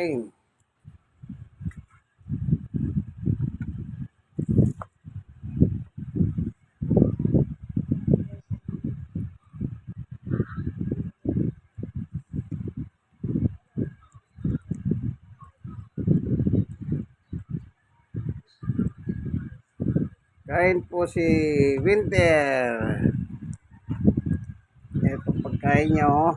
Ayun. Kain po si Winter. Ito pagkain niya, oh.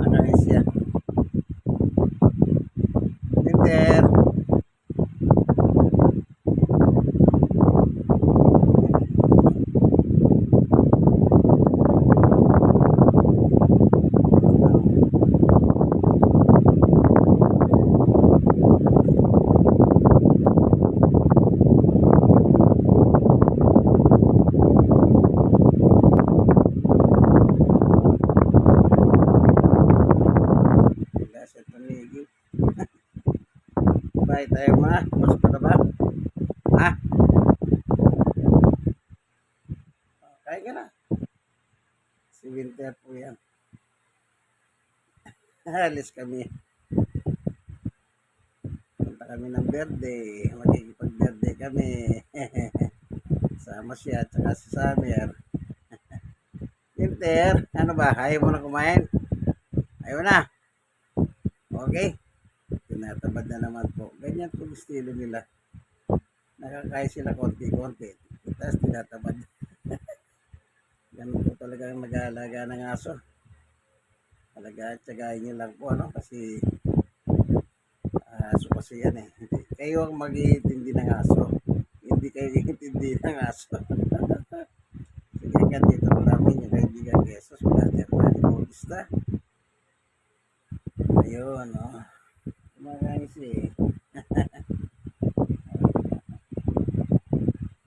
Makain siya. Winter. Wala siya tumigil. Bye tayo ma. Masok ka na ba? Ha? Kain ka na. Si Winter po yan. Alis kami. Punta kami ng birthday. Magkikipag-birthday kami. Sama siya at saka si Samer. Winter, ano ba? Ayaw mo na kumain? Ayaw na. Okay. Tinatamad na naman po. Ganyan po yung estilo nila. Nakakain sila konti-konti. Tapos tinatamad. Ganun po talaga ang nag-aalaga ng aso. Talaga, tsagayin nyo lang po, ano? Kasi aso kasi yan eh. Kayo ang mag-iintindi ng aso. Hindi kayo iintindi ng aso. Sige, hanggang dito ko namin yung kaibigan Jesus. Brother Manny Bautista. Ayun, oh. Kumakain siya eh.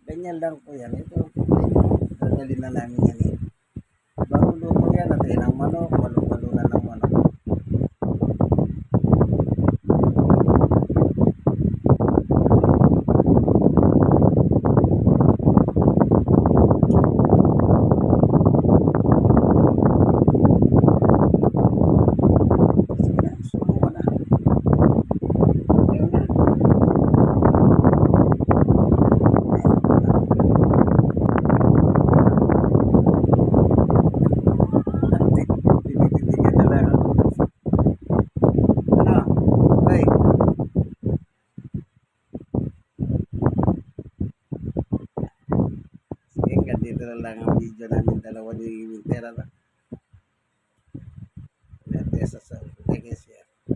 Ganyan lang po yan. Ito, dadali na namin yan eh. Bago luto yan, natin ng manok, malo-malo na ng manok. Sige na, sumo na. Ayun na. Tinitindigan na lang ako. Ano? Uy, sige, hanggang dito na lang ang video namin dalawa ni Winter.